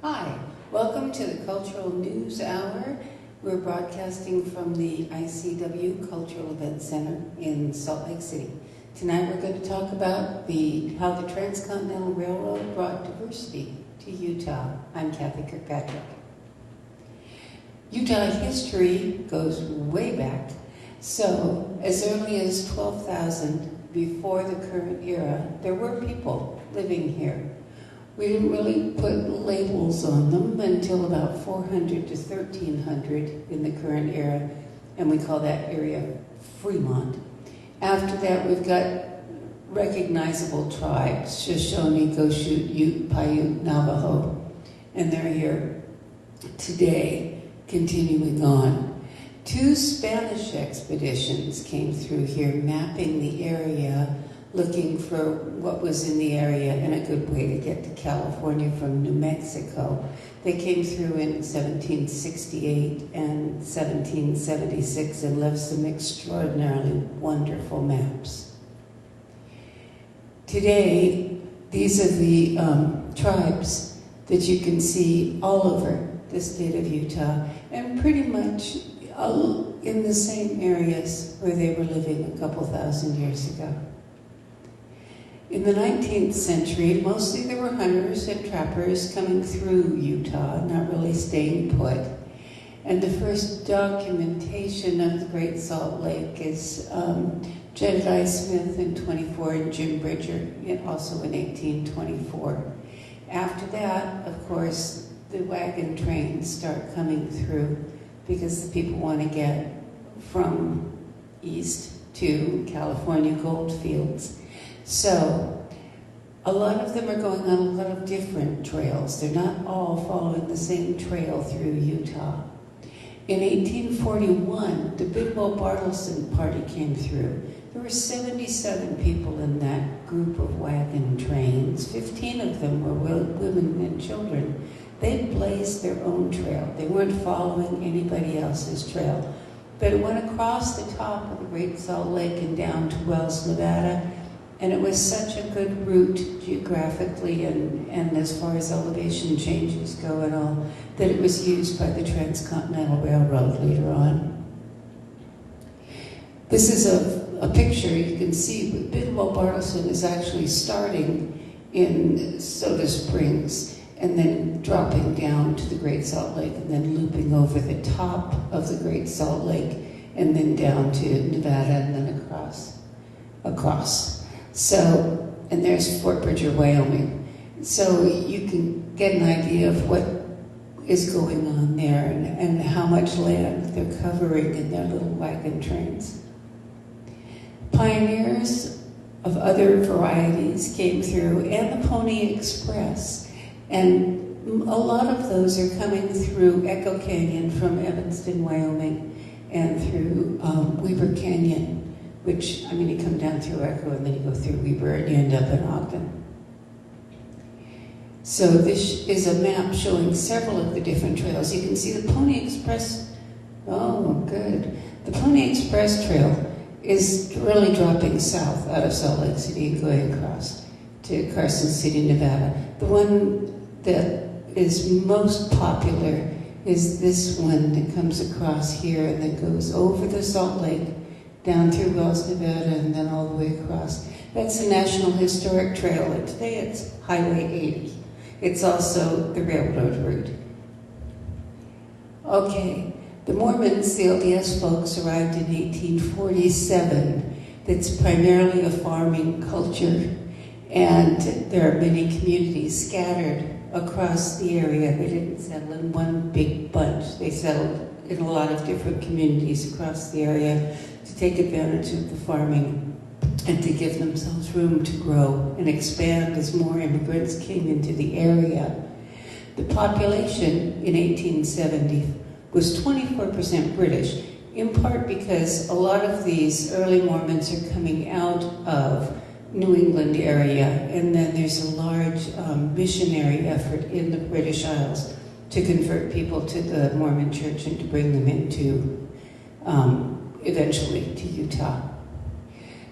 Hi, welcome to the Cultural News Hour. We're broadcasting from the ICW Cultural Events Center in Salt Lake City. Tonight we're going to talk about how the Transcontinental Railroad brought diversity to Utah. I'm Kathy Kirkpatrick. Utah history goes way back. So, as early as 12,000 before the current era, there were people living here. We didn't really put labels on them until about 400 to 1300 in the current era, and we call that area Fremont. After that, we've got recognizable tribes: Shoshone, Goshute, Ute, Paiute, Navajo, and they're here today, continuing on. 2 Spanish expeditions came through here, mapping the area, looking for what was in the area and a good way to get to California from New Mexico. They came through in 1768 and 1776 and left some extraordinarily wonderful maps. Today, these are the tribes that you can see all over the state of Utah, and pretty much in the same areas where they were living a couple thousand years ago. In the 19th century, mostly there were hunters and trappers coming through Utah, not really staying put. And the first documentation of the Great Salt Lake is Jedediah Smith in 24 and Jim Bridger also in 1824. After that, of course, the wagon trains start coming through because the people want to get from east to California gold fields. So, a lot of them are going on a lot of different trails. They're not all following the same trail through Utah. In 1841, the Bidwell-Bartleson party came through. There were 77 people in that group of wagon trains. 15 of them were women and children. They blazed their own trail. They weren't following anybody else's trail. But it went across the top of the Great Salt Lake and down to Wells, Nevada. And it was such a good route geographically and as far as elevation changes go and all, that it was used by the Transcontinental Railroad later on. This is a picture you can see. Bidwell-Bartleson is actually starting in Soda Springs and then dropping down to the Great Salt Lake and then looping over the top of the Great Salt Lake and then down to Nevada and then across. So, and there's Fort Bridger, Wyoming. So you can get an idea of what is going on there and how much land they're covering in their little wagon trains. Pioneers of other varieties came through, and the Pony Express. And a lot of those are coming through Echo Canyon from Evanston, Wyoming, and through Weber Canyon, which, you come down through Echo and then you go through Weber and you end up in Ogden. So this is a map showing several of the different trails. You can see the Pony Express. Oh, good. The Pony Express Trail is really dropping south out of Salt Lake City and going across to Carson City, Nevada. The one that is most popular is this one that comes across here and then goes over the Salt Lake, down through Wells, Nevada, and then all the way across. That's the National Historic Trail, and today it's Highway 80. It's also the railroad route. Okay, the Mormons, the LDS folks, arrived in 1847. It's primarily a farming culture, and there are many communities scattered across the area. They didn't settle in one big bunch. They settled in a lot of different communities across the area to take advantage of the farming and to give themselves room to grow and expand as more immigrants came into the area. The population in 1870 was 24% British, in part because a lot of these early Mormons are coming out of New England area, and then there's a large missionary effort in the British Isles to convert people to the Mormon church and to bring them into, eventually, to Utah.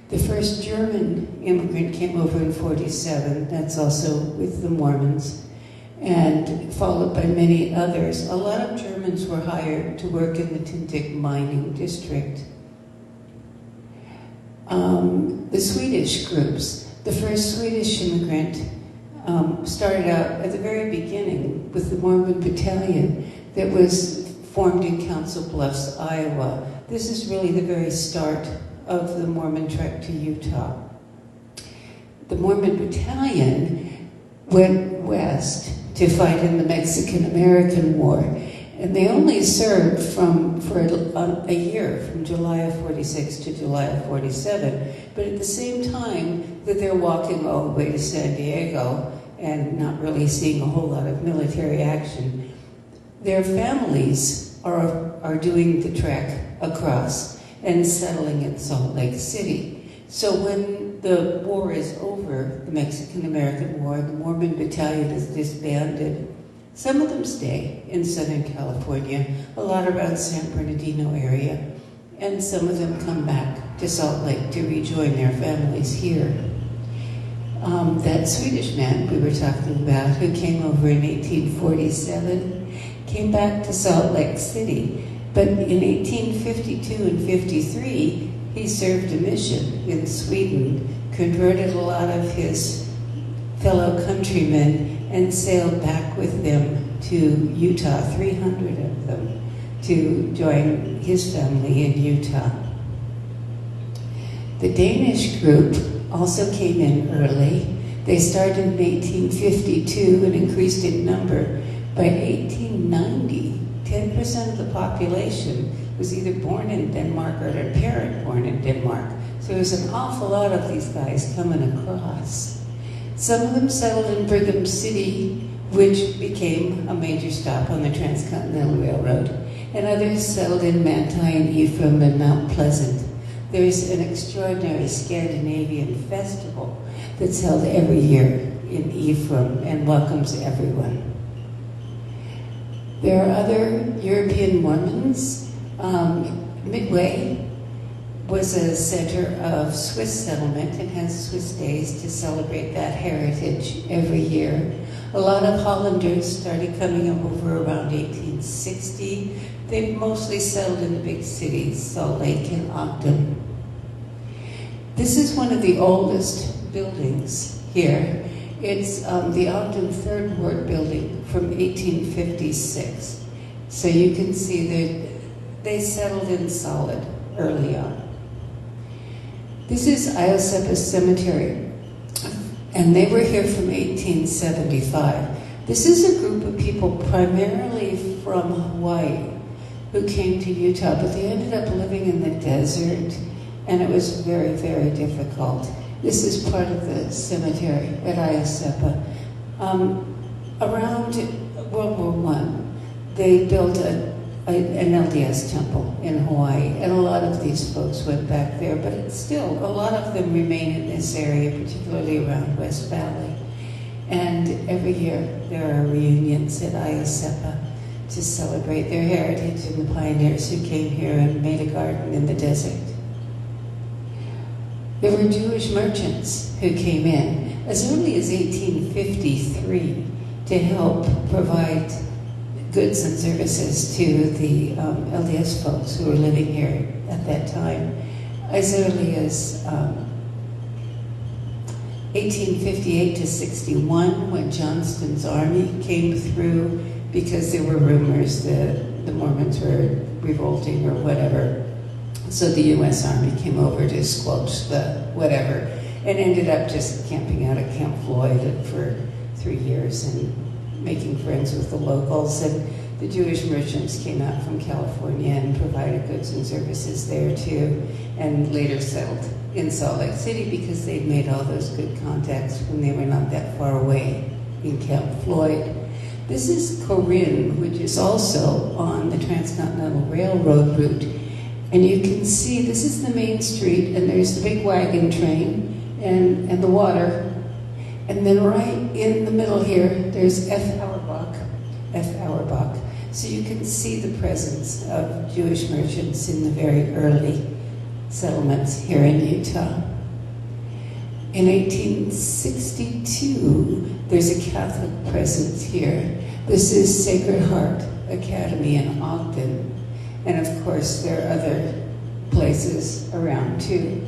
The first German immigrant came over in 47. That's also with the Mormons. and followed by many others. A lot of Germans were hired to work in the Tintic mining district. The Swedish groups. The first Swedish immigrant started out at the very beginning with the Mormon battalion that was formed in Council Bluffs, Iowa. This is really the very start of the Mormon trek to Utah. The Mormon battalion went west to fight in the Mexican-American War, and they only served for a year, from July of 46 to July of 47. But at the same time that they're walking all the way to San Diego and not really seeing a whole lot of military action, their families are doing the trek across and settling in Salt Lake City. So when the war is over, the Mexican-American War, the Mormon battalion is disbanded. Some of them stay in Southern California, a lot around San Bernardino area, and some of them come back to Salt Lake to rejoin their families here. That Swedish man we were talking about, who came over in 1847, came back to Salt Lake City, but in 1852 and 53, he served a mission in Sweden, converted a lot of his fellow countrymen, and sailed back with them to Utah, 300 of them, to join his family in Utah. The Danish group also came in early. They started in 1852 and increased in number. By 1890, 10% of the population was either born in Denmark or had a parent born in Denmark. So there was an awful lot of these guys coming across. Some of them settled in Brigham City, which became a major stop on the Transcontinental Railroad, and others settled in Manti and Ephraim and Mount Pleasant. There's an extraordinary Scandinavian festival that's held every year in Ephraim and welcomes everyone. There are other European Mormons. Midway was a center of Swiss settlement and has Swiss days to celebrate that heritage every year. A lot of Hollanders started coming over around 1860. They mostly settled in the big cities, Salt Lake and Ogden. This is one of the oldest buildings here. It's the Ogden Third Ward building from 1856. So you can see that they settled in solid early on. This is Isefa Cemetery, and they were here from 1875. This is a group of people primarily from Hawaii who came to Utah, but they ended up living in the desert, and it was very, very difficult. This is part of the cemetery at Isefa. Around World War I, they built an LDS temple in Hawaii, and a lot of these folks went back there, but it's still, a lot of them remain in this area, particularly around West Valley. And every year there are reunions at Isefa to celebrate their heritage and the pioneers who came here and made a garden in the desert. There were Jewish merchants who came in as early as 1853 to help provide goods and services to the LDS folks who were living here at that time. As early as 1858 to 61, when Johnston's army came through, because there were rumors that the Mormons were revolting or whatever. So the U.S. Army came over to squelch the whatever, and ended up just camping out at Camp Floyd for 3 years and making friends with the locals. And the Jewish merchants came out from California and provided goods and services there too, and later settled in Salt Lake City because they'd made all those good contacts when they were not that far away in Camp Floyd. This is Corinne, which is also on the Transcontinental Railroad route. And you can see this is the main street, and there's the big wagon train and the water. And then right in the middle here, there's F. Auerbach. So you can see the presence of Jewish merchants in the very early settlements here in Utah. In 1862, There's a Catholic presence here. This is Sacred Heart Academy in Ogden. And of course, there are other places around too.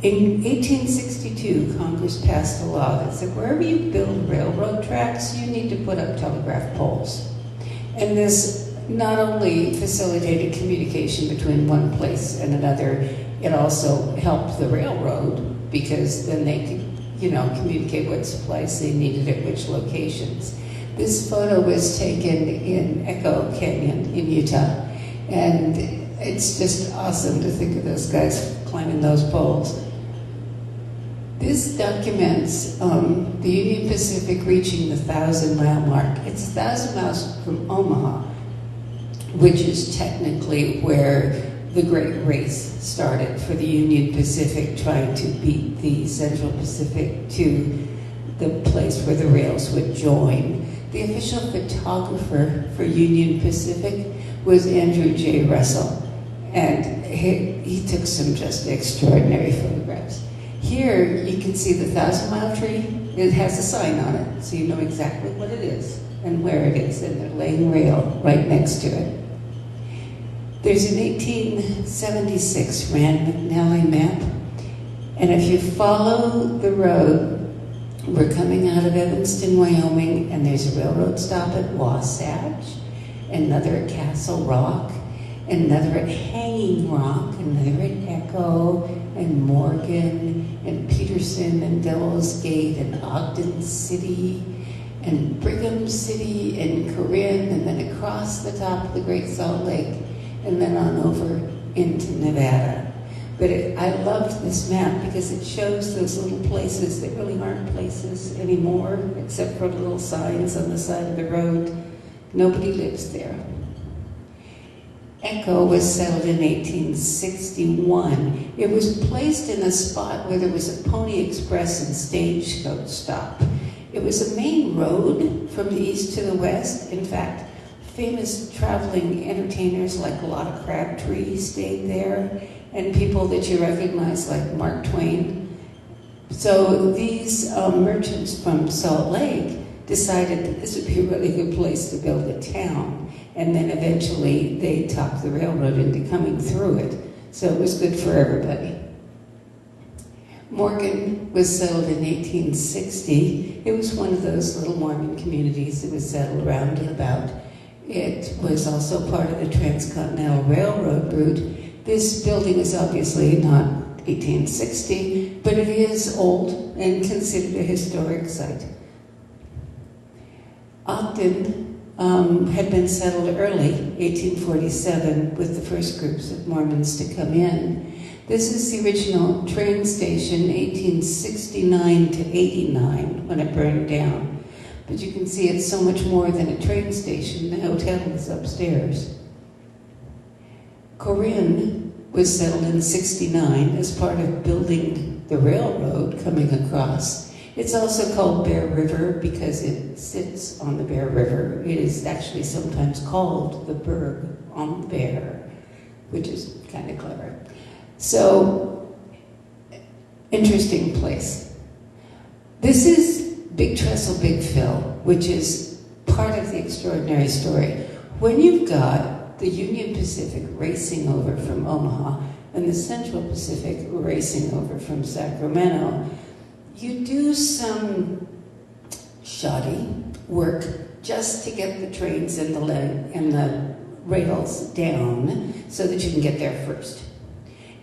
In 1862, Congress passed a law that said wherever you build railroad tracks, you need to put up telegraph poles. And this not only facilitated communication between one place and another, it also helped the railroad because then they could, communicate what supplies they needed at which locations. This photo was taken in Echo Canyon in Utah, and it's just awesome to think of those guys climbing those poles. This documents the Union Pacific reaching the 1,000-mile mark. It's 1,000 miles from Omaha, which is technically where the Great Race started for the Union Pacific, trying to beat the Central Pacific to the place where the rails would join. The official photographer for Union Pacific was Andrew J. Russell, and he took some just extraordinary photographs. Here you can see the 1,000-mile tree. It has a sign on it, so you know exactly what it is and where it is, and they're laying rail right next to it. There's an 1876 Rand McNally map, and if you follow the road, we're coming out of Evanston, Wyoming, and there's a railroad stop at Wasatch, another at Castle Rock, another at Hanging Rock, another at Echo, and Morgan, and Peterson, and Devil's Gate, and Ogden City, and Brigham City, and Corinne, and then across the top of the Great Salt Lake, and then on over into Nevada. But I loved this map because it shows those little places that really aren't places anymore, except for little signs on the side of the road. Nobody lives there. Echo was settled in 1861. It was placed in a spot where there was a Pony Express and stagecoach stop. It was a main road from the east to the west. In fact, famous traveling entertainers like Lotta Crabtree stayed there, and people that you recognize like Mark Twain. So these merchants from Salt Lake decided that this would be a really good place to build a town, and then eventually they talked the railroad into coming through it, so it was good for everybody. Morgan was settled in 1860. It was one of those little Mormon communities that was settled around and about. It was also part of the Transcontinental Railroad route. This building is obviously not 1860, but it is old and considered a historic site. Ogden had been settled early, 1847, with the first groups of Mormons to come in. This is the original train station, 1869 to 89, when it burned down. But you can see it's so much more than a train station. The hotel is upstairs. Corinne was settled in 69 as part of building the railroad coming across. It's also called Bear River because it sits on the Bear River. It is actually sometimes called the Berg on the Bear, which is kind of clever. So, interesting place. This is Big Trestle, Big Phil, which is part of the extraordinary story. When you've got the Union Pacific racing over from Omaha and the Central Pacific racing over from Sacramento, you do some shoddy work just to get the trains and the rails down so that you can get there first.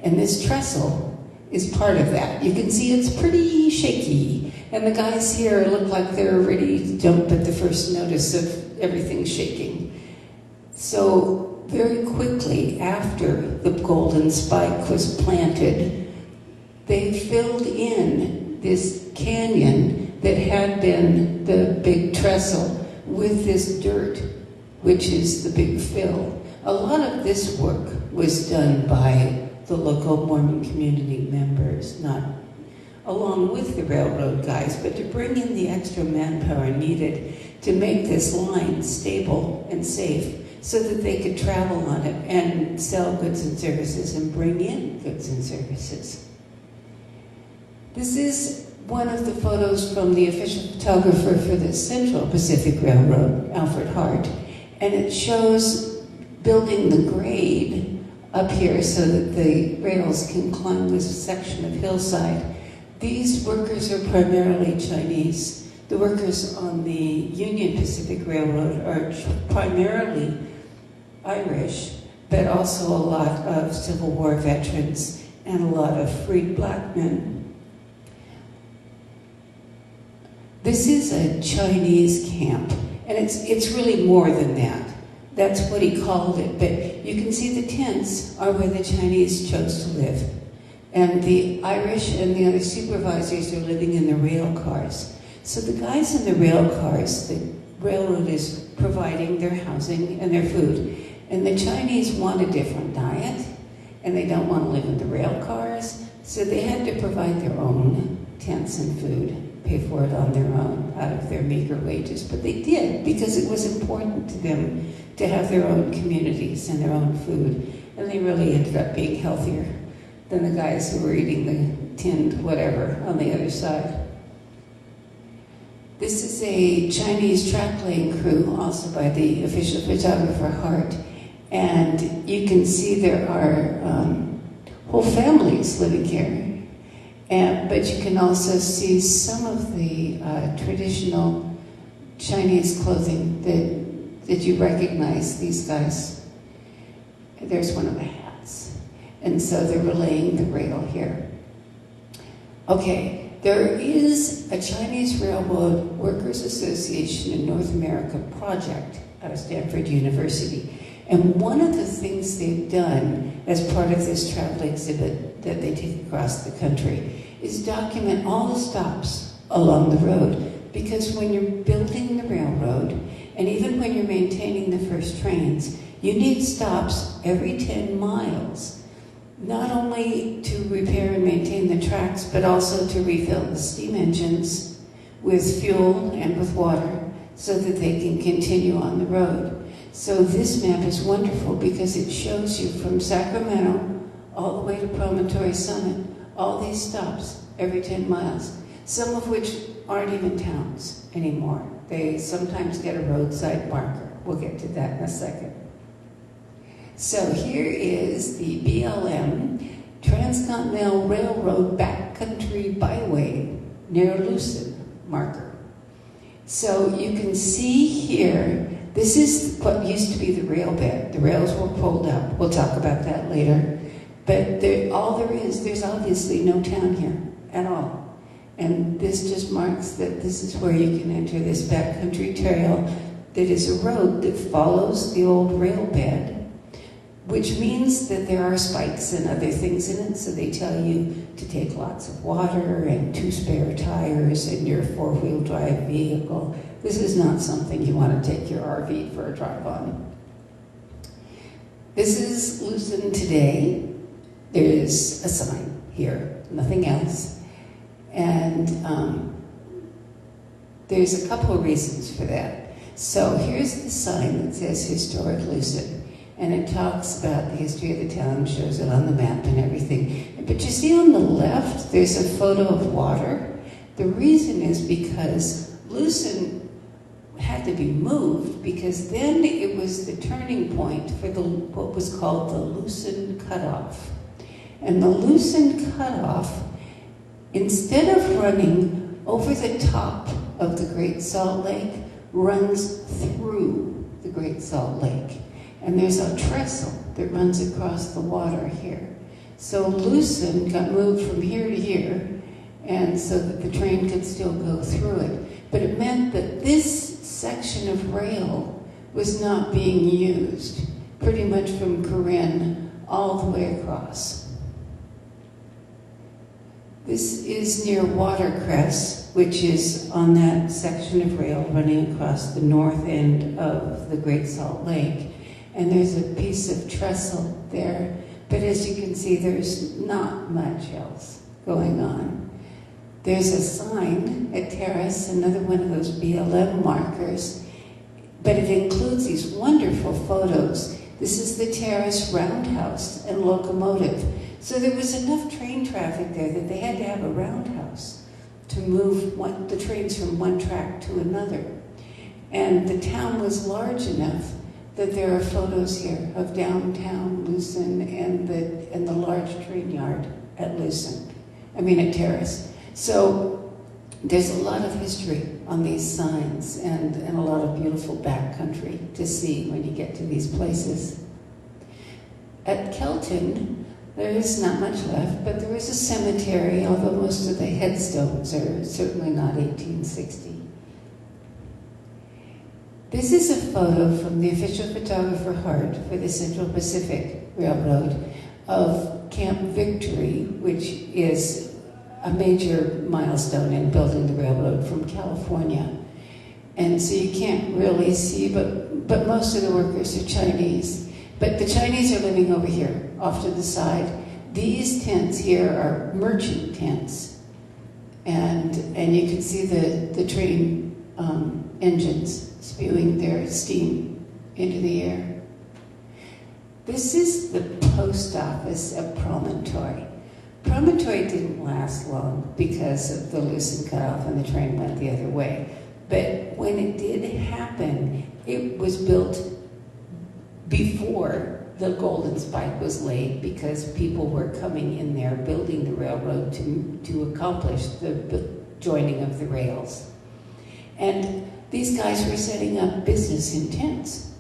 And this trestle is part of that. You can see it's pretty shaky, and the guys here look like they're ready to jump at the first notice of everything shaking. So very quickly after the golden spike was planted, they filled in this canyon that had been the Big Trestle with this dirt, which is the Big Fill. A lot of this work was done by the local Mormon community members, not along with the railroad guys, but to bring in the extra manpower needed to make this line stable and safe so that they could travel on it and sell goods and services and bring in goods and services. This is one of the photos from the official photographer for the Central Pacific Railroad, Alfred Hart, and it shows building the grade up here so that the rails can climb this section of hillside. These workers are primarily Chinese. The workers on the Union Pacific Railroad are primarily Irish, but also a lot of Civil War veterans and a lot of freed black men. This is a Chinese camp, and it's really more than that. That's what he called it, but you can see the tents are where the Chinese chose to live. And the Irish and the other supervisors are living in the rail cars. So the guys in the rail cars, the railroad is providing their housing and their food. And the Chinese want a different diet, and they don't want to live in the rail cars, so they had to provide their own tents and food, pay for it on their own out of their meager wages. But they did, because it was important to them to have their own communities and their own food. And they really ended up being healthier than the guys who were eating the tinned whatever on the other side. This is a Chinese track laying crew, also by the official photographer Hart. And you can see there are whole families living here. But you can also see some of the traditional Chinese clothing that you recognize, these guys. There's one of the hats. And so they're relaying the rail here. Okay, there is a Chinese Railroad Workers Association in North America project out of Stanford University. And one of the things they've done as part of this travel exhibit that they take across the country is document all the stops along the road. Because when you're building the railroad, and even when you're maintaining the first trains, you need stops every 10 miles, not only to repair and maintain the tracks, but also to refill the steam engines with fuel and with water so that they can continue on the road. So this map is wonderful because it shows you from Sacramento all the way to Promontory Summit, all these stops every 10 miles, some of which aren't even towns anymore. They sometimes get a roadside marker. We'll get to that in a second. So here is the BLM Transcontinental Railroad Backcountry Byway near Lucid marker. So you can see here, this is what used to be the rail bed. The rails were pulled up. We'll talk about that later. But there's obviously no town here at all. And this just marks that this is where you can enter this backcountry trail that is a road that follows the old rail bed, which means that there are spikes and other things in it. So they tell you to take lots of water and 2 spare tires and your 4-wheel drive vehicle. This is not something you want to take your RV for a drive on. This is Lucid today. There is a sign here, nothing else. And there's a couple of reasons for that. So here's the sign that says Historic Lucid. And it talks about the history of the town, shows it on the map and everything. But you see on the left, there's a photo of water. The reason is because Lucid had to be moved because then it was the turning point for what was called the Lucid Cutoff. And the Lucid Cutoff, instead of running over the top of the Great Salt Lake, runs through the Great Salt Lake. And there's a trestle that runs across the water here. So Lucid got moved from here to here, and so that the train could still go through it. But it meant that this section of rail was not being used, pretty much from Corinne all the way across. This is near Watercress, which is on that section of rail running across the north end of the Great Salt Lake. And there's a piece of trestle there, but as you can see, there's not much else going on. There's a sign at Terrace, another one of those BLM markers, but it includes these wonderful photos. This is the Terrace roundhouse and locomotive. So there was enough train traffic there that they had to have a roundhouse to move the trains from one track to another. And the town was large enough that there are photos here of downtown Lucid and the large train yard at Terrace. So there's a lot of history on these signs and a lot of beautiful backcountry to see when you get to these places. At Kelton, there is not much left, but there is a cemetery, although most of the headstones are certainly not 1860. This is a photo from the official photographer Hart for the Central Pacific Railroad of Camp Victory, which is a major milestone in building the railroad from California. And so you can't really see, but most of the workers are Chinese. But the Chinese are living over here, off to the side. These tents here are merchant tents. And you can see the train engines spewing their steam into the air. This is the post office at Promontory. Promontory didn't last long because of the Lucid cutoff and the train went the other way. But when it did happen, it was built before the Golden Spike was laid because people were coming in there building the railroad to accomplish the joining of the rails. And these guys were setting up business in tents.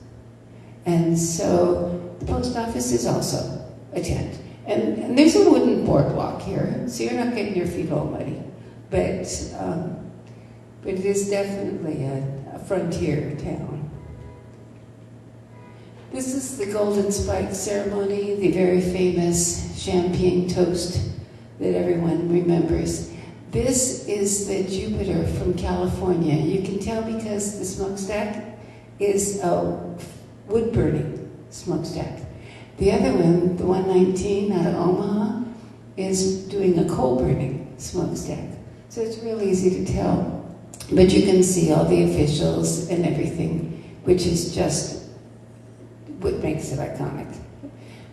And so the post office is also a tent. And there's a wooden boardwalk here, so you're not getting your feet all muddy. But it is definitely a frontier town. This is the Golden Spike ceremony, the very famous champagne toast that everyone remembers. This is the Jupiter from California. You can tell because the smokestack is a wood-burning smokestack. The other one, the 119 out of Omaha, is doing a coal-burning smokestack. So it's real easy to tell. But you can see all the officials and everything, which is just what makes it iconic.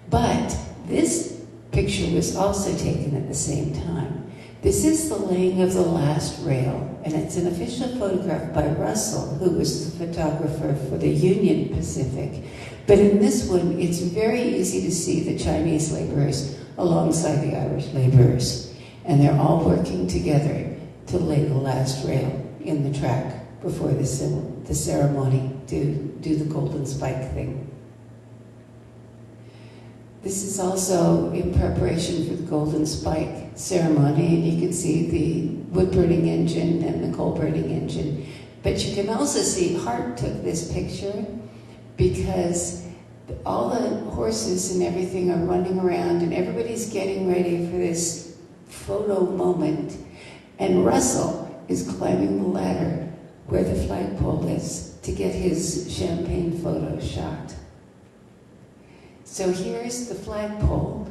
But this picture was also taken at the same time. This is the laying of the last rail, and it's an official photograph by Russell, who was the photographer for the Union Pacific. But in this one, it's very easy to see the Chinese laborers alongside the Irish laborers. And they're all working together to lay the last rail in the track before the ceremony to do the Golden Spike thing. This is also in preparation for the Golden Spike ceremony, and you can see the wood-burning engine and the coal-burning engine. But you can also see Hart took this picture because all the horses and everything are running around and everybody's getting ready for this photo moment. And Russell is climbing the ladder where the flagpole is to get his champagne photo shot. So here's the flagpole,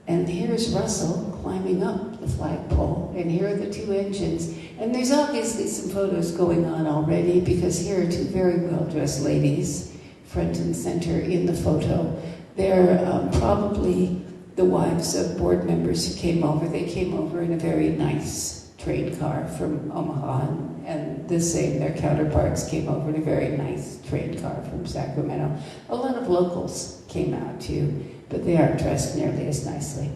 and here's Russell climbing up the flagpole, and here are the two engines. And there's obviously some photos going on already because here are two very well-dressed ladies, front and center in the photo. They're probably the wives of board members who came over. They came over in a very nice train car from Omaha, and the same, their counterparts came over in a very nice train car from Sacramento. A lot of locals came out too, but they aren't dressed nearly as nicely.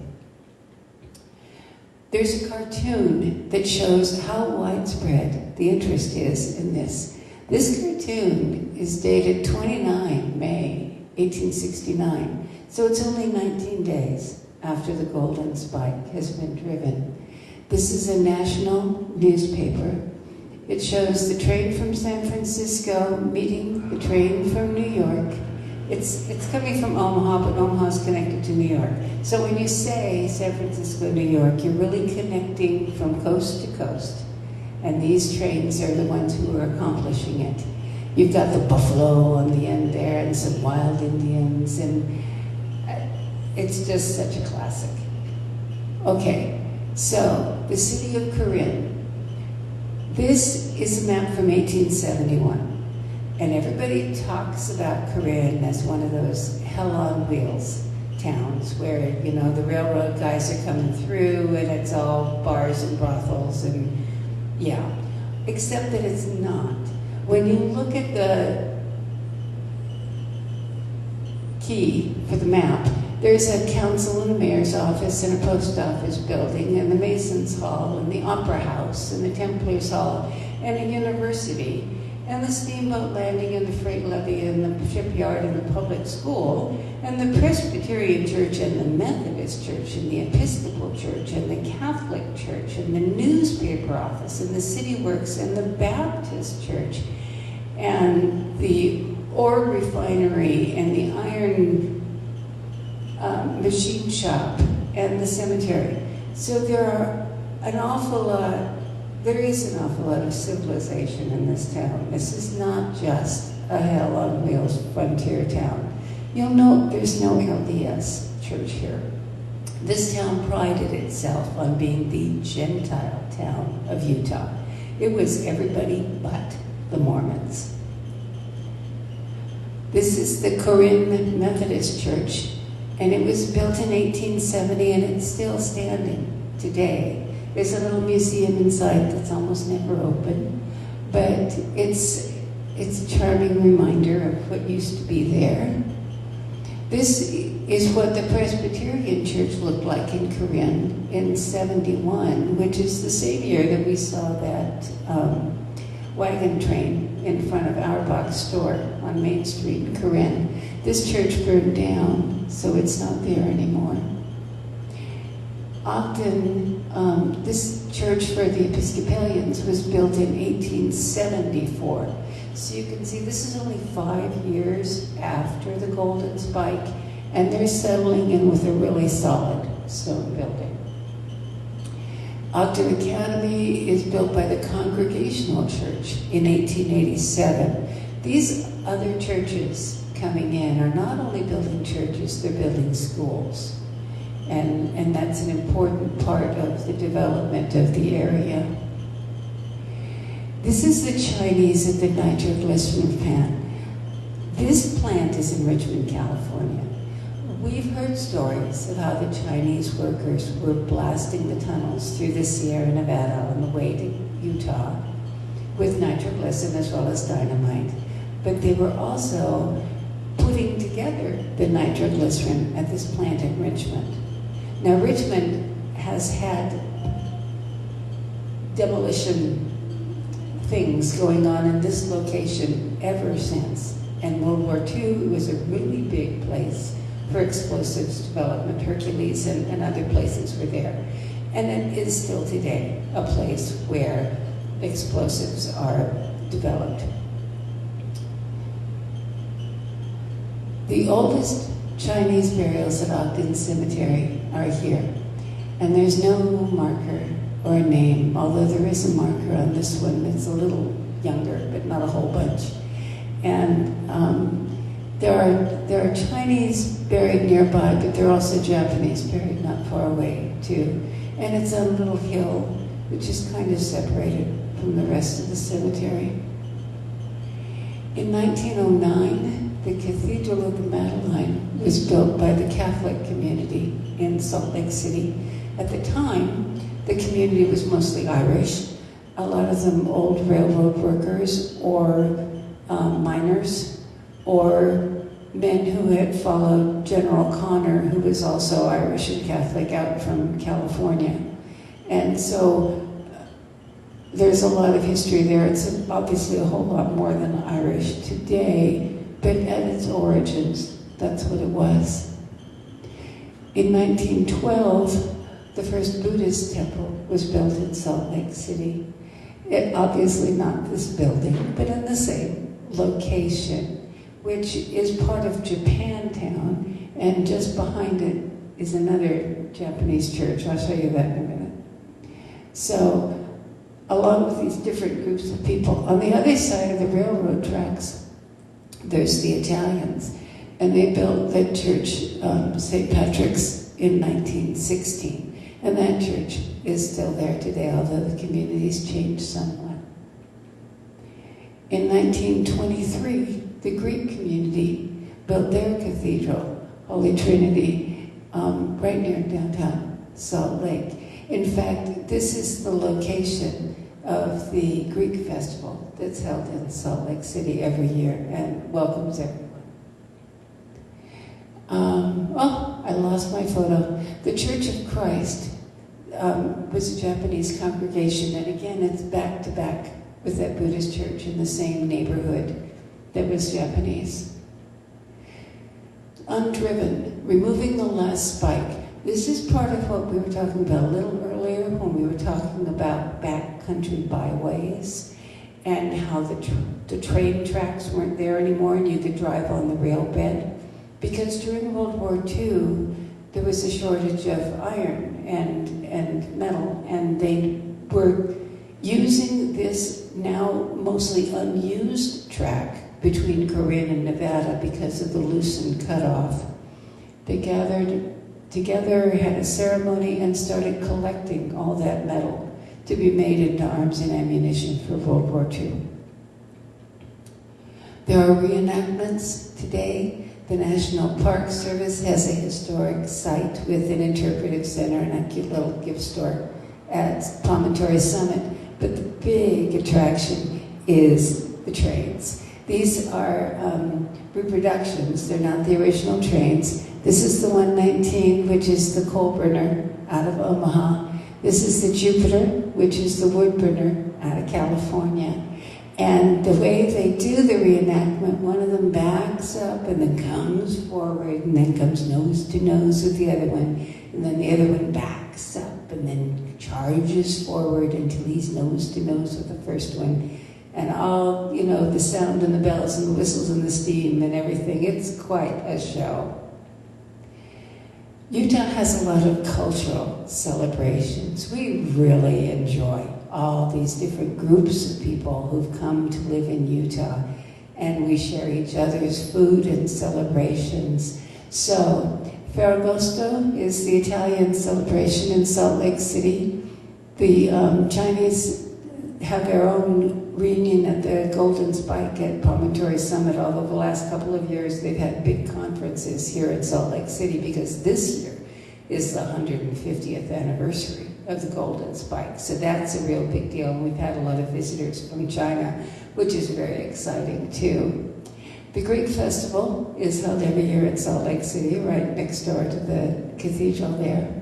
There's a cartoon that shows how widespread the interest is in this. This cartoon is dated 29 May 1869, so it's only 19 days after the Golden Spike has been driven. This is a national newspaper. It shows the train from San Francisco meeting the train from New York. It's coming from Omaha, but Omaha is connected to New York. So when you say San Francisco, New York, you're really connecting from coast to coast. And these trains are the ones who are accomplishing it. You've got the buffalo on the end there and some wild Indians, and it's just such a classic. Okay, so the city of Corinne. This is a map from 1871. And everybody talks about Corinne as one of those hell on wheels towns where, you know, the railroad guys are coming through and it's all bars and brothels and Yeah, except that it's not. When you look at the key for the map, there's a council and a mayor's office and a post office building and the Masons Hall and the Opera House and the Templars Hall and a university and the steamboat landing and the freight levee and the shipyard and the public school and the Presbyterian Church and the Methodist Church and the Episcopal Church and the Catholic Church and the newspaper office and the city works and the Baptist Church and the ore refinery and the iron machine shop and the cemetery. So there is an awful lot of civilization in this town. This is not just a hell on wheels frontier town. You'll note there's no LDS church here. This town prided itself on being the Gentile town of Utah. It was everybody but the Mormons. This is the Corinne Methodist Church, and it was built in 1870, and it's still standing today. There's a little museum inside that's almost never open, but it's a charming reminder of what used to be there. This is what the Presbyterian Church looked like in Corinne in 71, which is the same year that we saw that wagon train in front of our box store on Main Street in Corinne. This church burned down, so it's not there anymore. Ogden, this church for the Episcopalians was built in 1874. So you can see this is only 5 years after the Golden Spike, and they're settling in with a really solid stone building. Octave Academy is built by the Congregational Church in 1887. These other churches coming in are not only building churches, they're building schools. And that's an important part of the development of the area. This is the Chinese at the nitroglycerin plant. This plant is in Richmond, California. We've heard stories of how the Chinese workers were blasting the tunnels through the Sierra Nevada on the way to Utah with nitroglycerin as well as dynamite. But they were also putting together the nitroglycerin at this plant in Richmond. Now, Richmond has had demolition things going on in this location ever since. And World War II was a really big place for explosives development. Hercules and other places were there. And it is still today a place where explosives are developed. The oldest Chinese burials at Ogden Cemetery are here. And there's no marker or a name, although there is a marker on this one that's a little younger, but not a whole bunch. And there are Chinese buried nearby, but there are also Japanese buried not far away, too. And it's on a little hill, which is kind of separated from the rest of the cemetery. In 1909, the Cathedral of the Madeleine was built by the Catholic community in Salt Lake City. At the time, the community was mostly Irish, a lot of them old railroad workers or miners, or men who had followed General Connor, who was also Irish and Catholic out from California. And so there's a lot of history there. It's obviously a whole lot more than Irish today, but at its origins, that's what it was. In 1912, the first Buddhist temple was built in Salt Lake City. Obviously not this building, but in the same location, which is part of Japantown, and just behind it is another Japanese church. I'll show you that in a minute. So, along with these different groups of people, on the other side of the railroad tracks, there's the Italians, and they built that church, St. Patrick's, in 1916. And that church is still there today, although the community's changed somewhat. In 1923, the Greek community built their cathedral, Holy Trinity, right near downtown Salt Lake. In fact, this is the location of the Greek festival that's held in Salt Lake City every year and welcomes everyone. I lost my photo. The Church of Christ was a Japanese congregation, and again, it's back to back with that Buddhist church in the same neighborhood that was Japanese. Undriven, removing the last spike. This is part of what we were talking about a little earlier when we were talking about backcountry byways and how the train tracks weren't there anymore and you could drive on the rail bed. Because during World War II, there was a shortage of iron and metal, and they were using this now mostly unused track between Corinne and Nevada because of the Lucid cutoff. They gathered together, had a ceremony, and started collecting all that metal to be made into arms and ammunition for World War II. There are reenactments today. The National Park Service has a historic site with an interpretive center and a cute little gift store at Promontory Summit. But the big attraction is the trains. These are reproductions. They're not the original trains. This is the 119, which is the coal burner out of Omaha. This is the Jupiter, which is the wood burner out of California. And the way they do the reenactment, one of them backs up and then comes forward and then comes nose to nose with the other one. And then the other one backs up and then charges forward until he's nose to nose with the first one. And all, the sound and the bells and the whistles and the steam and everything. It's quite a show. Utah has a lot of cultural celebrations. We really enjoy all these different groups of people who've come to live in Utah, and we share each other's food and celebrations. So, Ferragosto is the Italian celebration in Salt Lake City. The Chinese have their own reunion at the Golden Spike at Promontory Summit, although the last couple of years they've had big conferences here in Salt Lake City because this year is the 150th anniversary of the Golden Spike. So that's a real big deal. And we've had a lot of visitors from China, which is very exciting too. The Greek Festival is held every year in Salt Lake City, right next door to the cathedral there.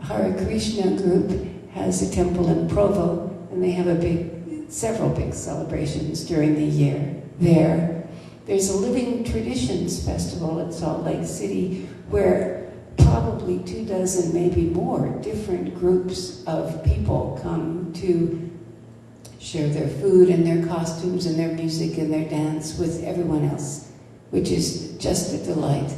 Hare Krishna group has a temple in Provo, and they have several big celebrations during the year there. There's a Living Traditions Festival at Salt Lake City where probably 24, maybe more, different groups of people come to share their food and their costumes and their music and their dance with everyone else, which is just a delight.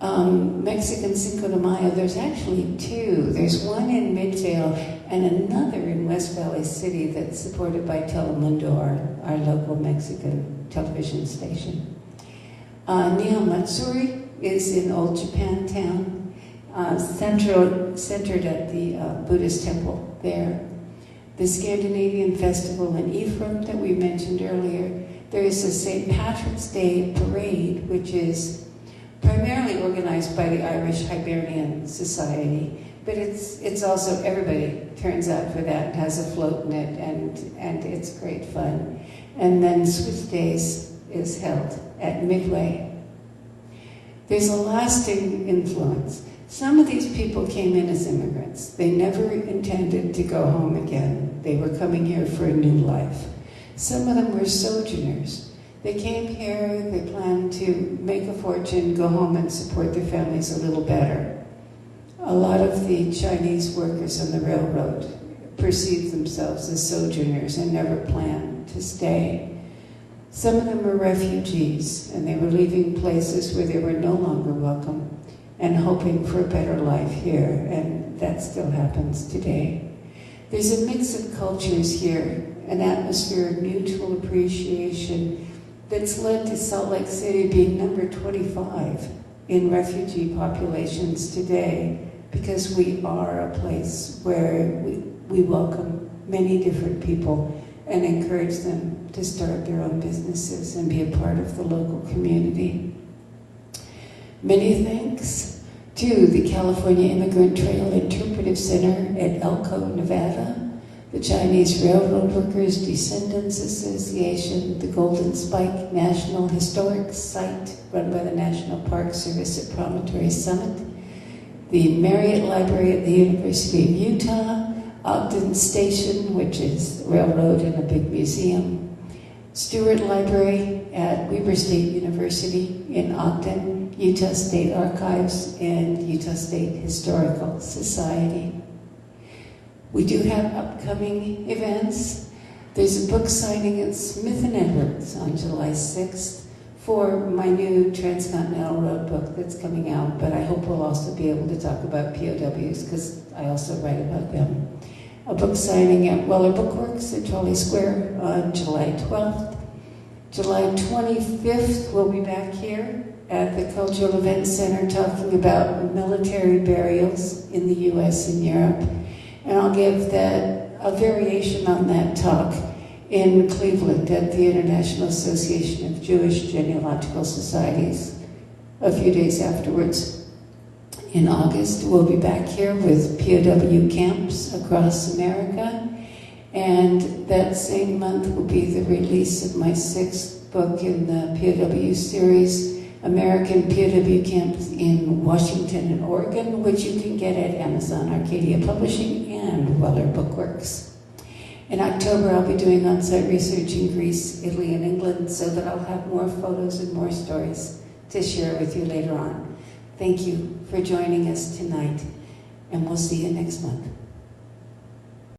Mexican Cinco de Mayo, there's actually two. There's one in Midvale and another in West Valley City that's supported by Telemundo, our local Mexican television station. Nihon Matsuri is in Old Japantown, centered at the Buddhist Temple there. The Scandinavian Festival in Ephraim that we mentioned earlier. There is a St. Patrick's Day parade, which is primarily organized by the Irish Hibernian Society, but it's also, everybody turns out for that, has a float in it, and it's great fun. And then Swiss Days is held at Midway. There's a lasting influence. Some of these people came in as immigrants. They never intended to go home again. They were coming here for a new life. Some of them were sojourners. They came here, they planned to make a fortune, go home and support their families a little better. A lot of the Chinese workers on the railroad perceived themselves as sojourners and never planned to stay. Some of them were refugees, and they were leaving places where they were no longer welcome and hoping for a better life here, and that still happens today. There's a mix of cultures here, an atmosphere of mutual appreciation that's led to Salt Lake City being number 25 in refugee populations today, because we are a place where we welcome many different people and encourage them to start their own businesses and be a part of the local community. Many thanks to the California Immigrant Trail Interpretive Center at Elko, Nevada, the Chinese Railroad Workers Descendants Association, the Golden Spike National Historic Site run by the National Park Service at Promontory Summit, the Marriott Library at the University of Utah, Ogden Station, which is the railroad and a big museum, Stewart Library at Weber State University in Ogden, Utah State Archives, and Utah State Historical Society. We do have upcoming events. There's a book signing at Smith & Edwards on July 6th for my new Transcontinental Railroad book that's coming out, but I hope we'll also be able to talk about POWs because I also write about them. A book signing at Weller Bookworks at Trolley Square on July 12th. July 25th, we'll be back here at the Cultural Events Center talking about military burials in the U.S. and Europe. And I'll give a variation on that talk in Cleveland at the International Association of Jewish Genealogical Societies a few days afterwards. In August, we'll be back here with POW camps across America. And that same month will be the release of my 6th book in the POW series, American POW Camps in Washington and Oregon, which you can get at Amazon, Arcadia Publishing, and Weller Bookworks. In October, I'll be doing on-site research in Greece, Italy, and England, so that I'll have more photos and more stories to share with you later on. Thank you for joining us tonight, and we'll see you next month.